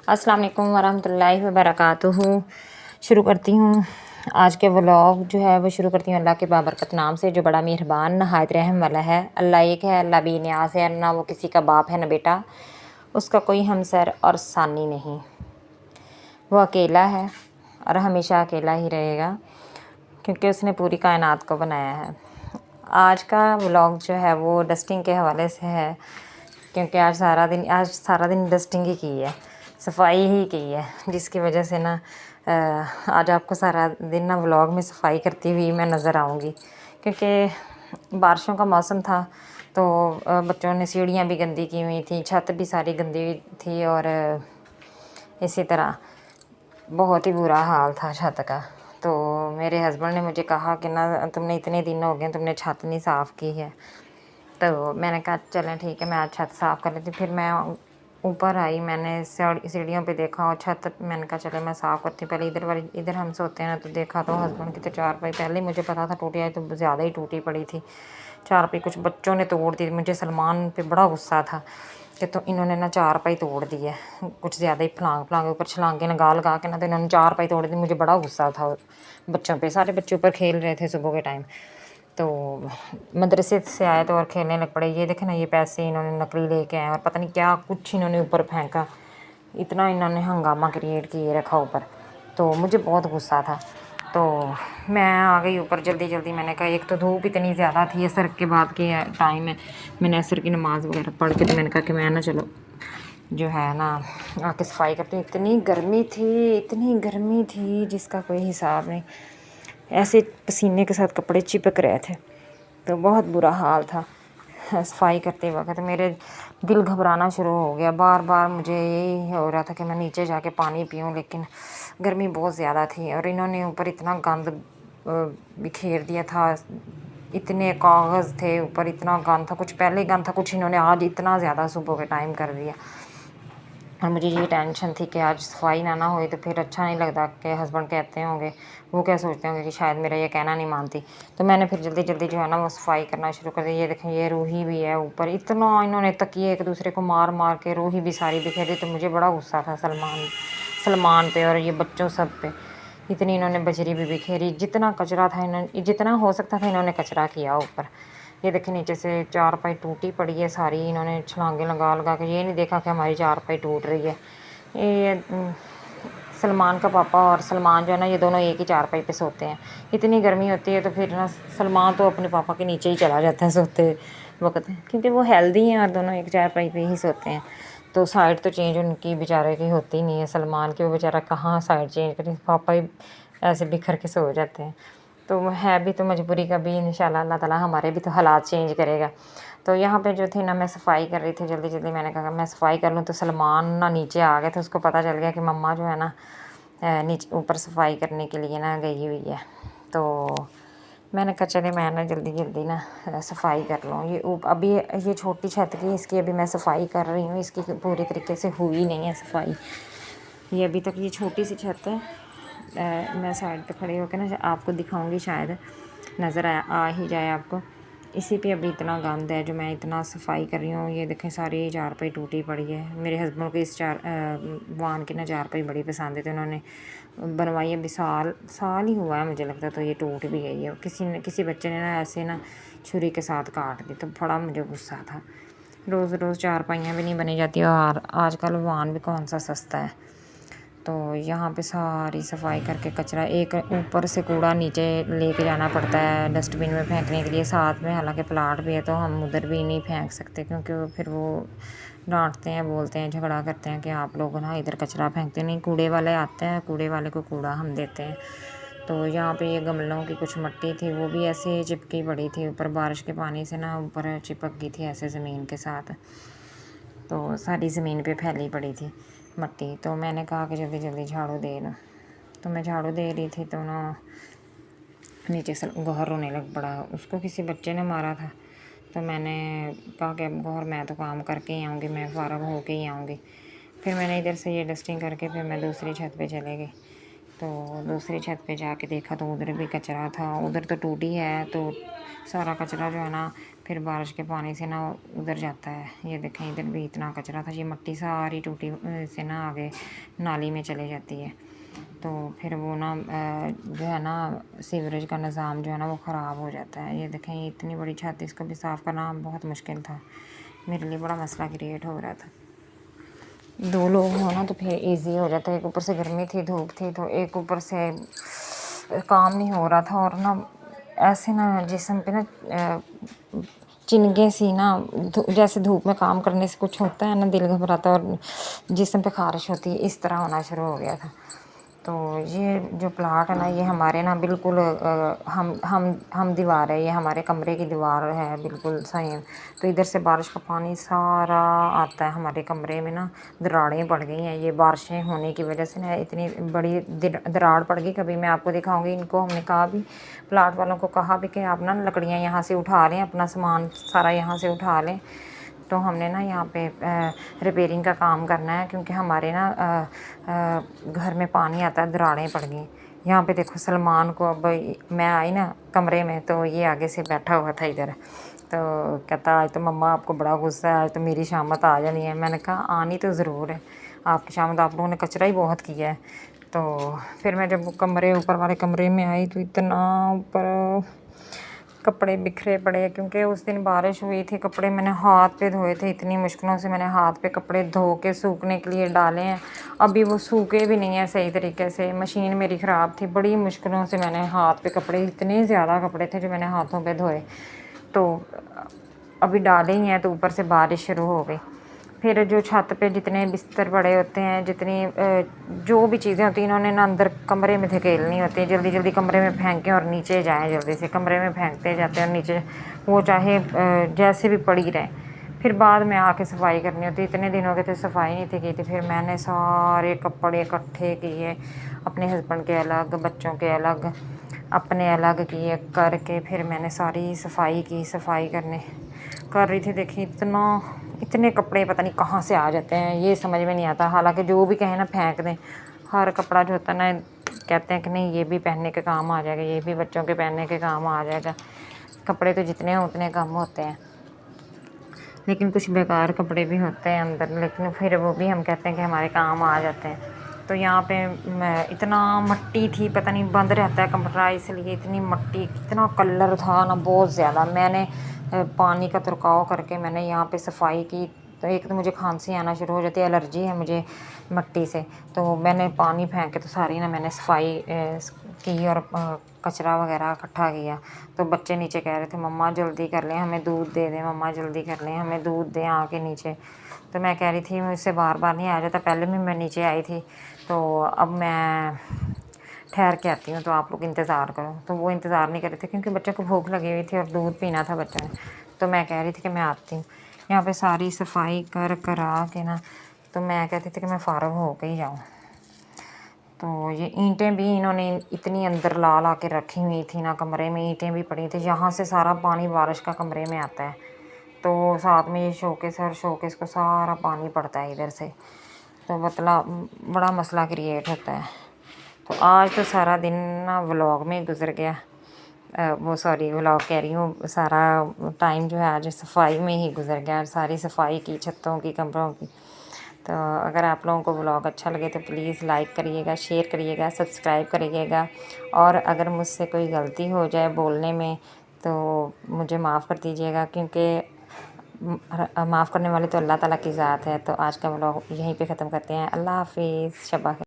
अस्सलाम वालेकुम वरहमतुल्लाहि वबरकातुहू। शुरू करती हूँ आज के व्लॉग जो है वो शुरू करती हूँ अल्लाह के बाबरकत नाम से, जो बड़ा मेहरबान नहायत रहम वाला है। अल्लाह एक है, अल्लाह बेनियाज़ है, ना वो किसी का बाप है ना बेटा, उसका कोई हमसर और सानी नहीं। वो अकेला है और हमेशा अकेला ही रहेगा, क्योंकि उसने पूरी कायनात को बनाया है। आज का व्लॉग जो है वो डस्टिंग के हवाले से है, क्योंकि आज सारा दिन डस्टिंग ही की है, सफाई ही की है, जिसकी वजह से ना आज आपको सारा दिन ना व्लॉग में सफाई करती हुई मैं नज़र आऊँगी। क्योंकि बारिशों का मौसम था तो बच्चों ने सीढ़ियाँ भी गंदी की हुई थी, छत भी सारी गंदी हुई थी, और इसी तरह बहुत ही बुरा हाल था छत का। तो मेरे हस्बैंड ने मुझे कहा कि ना तुमने इतने दिन हो गए तुमने छत नहीं साफ़ की है। तो मैंने कहा चलें ठीक है, मैं आज छत साफ़ कर लेती। फिर मैं ऊपर आई, मैंने सीढ़ियों पे देखा और छत, मैंने कहा चले मैं साफ़ करती हूँ। पहले इधर हम सोते हैं ना, तो देखा तो हस्बैंड की तो चारपाई, पहले मुझे पता था टूटी आई, तो ज़्यादा ही टूटी पड़ी थी चारपाई, कुछ बच्चों ने तोड़ दी। मुझे सलमान पे बड़ा गुस्सा था कि तो इन्होंने ना चारपाई तोड़ दी है, कुछ ज़्यादा ही फलांग ऊपर छलांगे लगा के ना, तो इन्होंने चारपाई तोड़ दी। मुझे बड़ा गुस्सा था बच्चों पे, सारे बच्चे ऊपर खेल रहे थे सुबह के टाइम, तो मदरसे से आए तो और खेलने लग पड़े। ये देखे ना, ये पैसे इन्होंने नकली लेके आए और पता नहीं क्या कुछ इन्होंने ऊपर फेंका, इतना इन्होंने हंगामा क्रिएट किए रखा ऊपर। तो मुझे बहुत गुस्सा था, तो मैं आ गई ऊपर जल्दी। मैंने कहा एक तो धूप इतनी ज़्यादा थी, असर के बाद के टाइम है, मैंने असर की नमाज़ वगैरह पढ़ के तो मैंने कहा कि मैं ना चलो जो है ना आके सफाई करती हूँ। इतनी गर्मी थी जिसका कोई हिसाब नहीं, ऐसे पसीने के साथ कपड़े चिपक रहे थे, तो बहुत बुरा हाल था। सफाई करते वक्त मेरे दिल घबराना शुरू हो गया, बार मुझे यही हो रहा था कि मैं नीचे जाके पानी पीऊँ, लेकिन गर्मी बहुत ज़्यादा थी और इन्होंने ऊपर इतना गंद बिखेर दिया था। इतने कागज़ थे ऊपर, इतना गंद था, कुछ पहले गंद था, कुछ इन्होंने आज इतना ज़्यादा सुबह के टाइम कर दिया। और मुझे ये टेंशन थी कि आज सफाई ना होए तो फिर अच्छा नहीं लगता, कि हस्बैंड कहते होंगे, वो क्या सोचते होंगे कि शायद मेरा ये कहना नहीं मानती। तो मैंने फिर जल्दी जो है ना वो सफाई करना शुरू कर दी। ये देखें, ये रूही भी है ऊपर, इतना इन्होंने तकिए एक दूसरे को मार के रूही भी सारी बिखेर दी। तो मुझे बड़ा गुस्सा था सलमान पे और ये बच्चों सब पे, इतनी इन्होंने बजरी भी बिखेरी, जितना कचरा था इन्होंने, जितना हो सकता था इन्होंने कचरा किया ऊपर। ये देखें नीचे से चारपाई टूटी पड़ी है सारी, इन्होंने छलांगे लगा के, ये नहीं देखा कि हमारी चारपाई टूट रही है। ये सलमान का पापा और सलमान जो है ना, ये दोनों एक ही चारपाई पे सोते हैं। इतनी गर्मी होती है तो फिर ना सलमान तो अपने पापा के नीचे ही चला जाता है सोते वक्त, क्योंकि वो हेल्दी हैं और दोनों एक चारपाई पे ही सोते हैं। तो साइड तो चेंज उनकी बेचारे की होती नहीं है, सलमान की, वो बेचारा कहाँ साइड चेंज करे, पापा ही ऐसे बिखर के सो जाते हैं। तो है भी तो मजबूरी का भी, इंशाल्लाह अल्लाह ताला हमारे भी तो हालात चेंज करेगा। तो यहाँ पे जो थी ना, मैं सफाई कर रही थी जल्दी, मैंने कहा मैं सफाई कर लूँ। तो सलमान ना नीचे आ गया था, उसको पता चल गया कि मम्मा जो है ना नीचे ऊपर सफाई करने के लिए ना गई हुई है। तो मैंने कहा चले मैं ना जल्दी ना सफाई कर लूँ। अभी ये छोटी छत की, इसकी अभी मैं सफाई कर रही हूँ, इसकी पूरी तरीके से हुई नहीं है सफाई। ये अभी तक ये छोटी सी छत है, मैं साइड पे खड़ी होकर ना आपको दिखाऊंगी, शायद नज़र आ ही जाए आपको। इसी पे अभी इतना गंद है जो मैं इतना सफाई कर रही हूँ। ये देखें सारी चारपाई टूटी पड़ी है। मेरे हस्बैंड को इस वान की ना चारपाई बड़ी पसंद है, तो उन्होंने बनवाई अभी साल ही हुआ है मुझे लगता है, तो ये टूट भी गई है। किसी बच्चे ने ना ऐसे ना छुरी के साथ काट दी, तो बड़ा मुझे गुस्सा था। रोज़ चारपाइयाँ भी नहीं बनी जाती, और आजकल वान भी कौन सा सस्ता है। तो यहाँ पे सारी सफाई करके कचरा, एक ऊपर से कूड़ा नीचे लेके जाना पड़ता है डस्टबिन में फेंकने के लिए, साथ में हालांकि प्लाट भी है, तो हम उधर भी नहीं फेंक सकते, क्योंकि फिर वो डांटते हैं, बोलते हैं, झगड़ा करते हैं कि आप लोग ना इधर कचरा फेंकते नहीं। कूड़े वाले आते हैं, कूड़े वाले को कूड़ा हम देते हैं। तो यहाँ पे ये गमलों की कुछ मिट्टी थी, वो भी ऐसे चिपकी पड़ी थी ऊपर, बारिश के पानी से ना ऊपर चिपक गई थी ऐसे ज़मीन के साथ, तो सारी ज़मीन पे फैली पड़ी थी मिट्टी। तो मैंने कहा कि जल्दी झाड़ू दे लो। तो मैं झाड़ू दे रही थी तो ना नीचे से गौहर रोने लग पड़ा, उसको किसी बच्चे ने मारा था। तो मैंने कहा कि गौहर मैं तो काम करके ही आऊँगी, मैं फारग होके ही आऊँगी। फिर मैंने इधर से ये डस्टिंग करके फिर मैं दूसरी छत पे चले गई। تو دوسری چھت پہ جا کے دیکھا تو ادھر بھی کچرا تھا، ادھر تو ٹوٹی ہے تو سارا کچرا جو ہے نا پھر بارش کے پانی سے نا ادھر جاتا ہے۔ یہ دیکھیں ادھر بھی اتنا کچرا تھا، یہ مٹی ساری ٹوٹی سے نا آگے نالی میں چلے جاتی ہے، تو پھر وہ نا جو ہے نا سیوریج کا نظام جو ہے نا وہ خراب ہو جاتا ہے۔ یہ دیکھیں اتنی بڑی چھت، اس کو بھی صاف کرنا بہت مشکل تھا، میرے لیے بڑا مسئلہ کریٹ ہو رہا تھا۔ 2 لوگ ہوں نا تو پھر ایزی ہو جاتا ہے، ایک اوپر سے گرمی تھی، دھوپ تھی، تو ایک اوپر سے کام نہیں ہو رہا تھا، اور نا ایسے نا جسم پہ نا چنگیں سی نا، جیسے دھوپ میں کام کرنے سے کچھ ہوتا ہے نا، دل گھبراتا ہے اور جسم پہ خارش ہوتی ہے، اس طرح ہونا شروع ہو گیا تھا۔ تو یہ جو پلاٹ ہے نا یہ ہمارے نا بالکل ہم دیوار ہے، یہ ہمارے کمرے کی دیوار ہے بالکل سیم، تو ادھر سے بارش کا پانی سارا آتا ہے ہمارے کمرے میں نا، دراڑیں پڑ گئی ہیں، یہ بارشیں ہونے کی وجہ سے نا اتنی بڑی دراڑ پڑ گئی۔ کبھی میں آپ کو دکھاؤں گی، ان کو ہم نے کہا بھی، پلاٹ والوں کو کہا بھی کہ آپ نا لکڑیاں یہاں سے اٹھا لیں، اپنا سامان سارا یہاں سے اٹھا لیں، تو ہم نے نا یہاں پہ ریپیرنگ کا کام کرنا ہے، کیونکہ ہمارے نا گھر میں پانی آتا ہے، دراڑیں پڑ گئیں۔ یہاں پہ دیکھو سلمان کو، اب میں آئی نا کمرے میں تو یہ آگے سے بیٹھا ہوا تھا ادھر، تو کہتا آج تو مما آپ کو بڑا غصہ ہے، آج تو میری شامت آ جانی ہے۔ میں نے کہا آنی تو ضرور ہے آپ کی شامت، آپ لوگوں نے کچرا ہی بہت کیا ہے۔ تو پھر میں جب کمرے اوپر والے کمرے میں آئی تو اتنا اوپر کپڑے بکھرے پڑے، کیونکہ اس دن بارش ہوئی تھی، کپڑے میں نے ہاتھ پہ دھوئے تھے، اتنی مشکلوں سے میں نے ہاتھ پہ کپڑے دھو کے سوکھنے کے لیے ڈالے ہیں، ابھی وہ سوکھے بھی نہیں ہیں صحیح طریقے سے، مشین میری خراب تھی، بڑی مشکلوں سے میں نے ہاتھ پہ کپڑے، اتنے زیادہ کپڑے تھے جو میں نے ہاتھوں پہ دھوئے، تو ابھی ڈالے ہی ہیں تو اوپر سے بارش شروع ہو گئی۔ پھر جو چھت پہ جتنے بستر پڑے ہوتے ہیں، جتنی جو بھی چیزیں ہوتی ہیں، انہوں نے نا اندر کمرے میں دھکیلنی ہوتی ہیں، جلدی جلدی کمرے میں پھینکیں اور نیچے جائیں، جلدی سے کمرے میں پھینکتے جاتے ہیں اور نیچے وہ چاہے جیسے بھی پڑی رہیں، پھر بعد میں آ کے صفائی کرنی ہوتی ہے۔ اتنے دنوں کے تھے صفائی نہیں تھی کی تھی، پھر میں نے سارے کپڑے اکٹھے کیے، اپنے ہسبینڈ کے الگ، بچوں کے الگ، اپنے الگ کیے، کر کے پھر میں نے ساری صفائی کی۔ صفائی کرنے کر رہی تھی، دیکھیں اتنے کپڑے پتہ نہیں کہاں سے آ جاتے ہیں، یہ سمجھ میں نہیں آتا، حالانکہ جو بھی کہیں نا پھینک دیں، ہر کپڑا جو ہوتا ہے نا کہتے ہیں کہ نہیں یہ بھی پہننے کے کام آ جائے گا، یہ بھی بچوں کے پہننے کے کام آ جائے گا، کپڑے تو جتنے ہوں اتنے کم ہوتے ہیں، لیکن کچھ بیکار کپڑے بھی ہوتے ہیں اندر، لیکن پھر وہ بھی ہم کہتے ہیں کہ ہمارے کام آ جاتے ہیں۔ تو یہاں پہ اتنا مٹی تھی، پتہ نہیں بند رہتا ہے کمرہ، اس لیے اتنی مٹی، اتنا کلر تھا نا بہت زیادہ، میں نے پانی کا ترکاؤ کر کے میں نے یہاں پہ صفائی کی، تو ایک تو مجھے کھانسی آنا شروع ہو جاتی ہے، الرجی ہے مجھے مٹی سے، تو میں نے پانی پھینک کے تو ساری نا میں نے صفائی کی اور کچرا وغیرہ اکٹھا کیا۔ تو بچے نیچے کہہ رہے تھے مما جلدی کر لیں، ہمیں دودھ دے دیں، مما جلدی کر لیں، ہمیں دودھ دیں آ کے نیچے، تو میں کہہ رہی تھی مجھ سے بار بار نہیں آیا جاتا، پہلے بھی میں نیچے آئی تھی، تو اب میں ٹھہر کے آتی ہوں، تو آپ لوگ انتظار کرو، تو وہ انتظار نہیں کر رہے تھے کیونکہ بچوں کو بھوک لگی ہوئی تھی اور دودھ پینا تھا بچوں نے، تو میں کہہ رہی تھی کہ میں آتی ہوں۔ یہاں پہ ساری صفائی کرا کے نا، تو میں کہتی تھی کہ میں فارغ ہو کے ہی جاؤں۔ تو یہ اینٹیں بھی انہوں نے اتنی اندر لا کے رکھی ہوئی تھی نا، کمرے میں اینٹیں بھی پڑی تھیں، یہاں سے سارا پانی بارش کا کمرے میں آتا ہے، تو ساتھ میں یہ شوکیس ہے اور شوکیس کو سارا پانی پڑتا ہے ادھر سے، تو بڑا مسئلہ کریٹ ہوتا ہے۔ تو آج تو سارا دن نا ولاگ میں گزر گیا، ولاگ کہہ رہی ہوں، سارا ٹائم جو ہے آج صفائی میں ہی گزر گیا، ساری صفائی کی، چھتوں کی، کمروں کی۔ تو اگر آپ لوگوں کو ولاگ اچھا لگے تو پلیز لائک کریے گا، شیئر کریے گا، سبسکرائب کریے گا، اور اگر مجھ سے کوئی غلطی ہو جائے بولنے میں تو مجھے معاف کر دیجیے گا، کیونکہ معاف کرنے والی تو اللہ تعالیٰ کی ذات ہے۔ تو آج کا ولاگ یہیں پہ ختم کرتے ہیں، اللہ حافظ، شب بخیر۔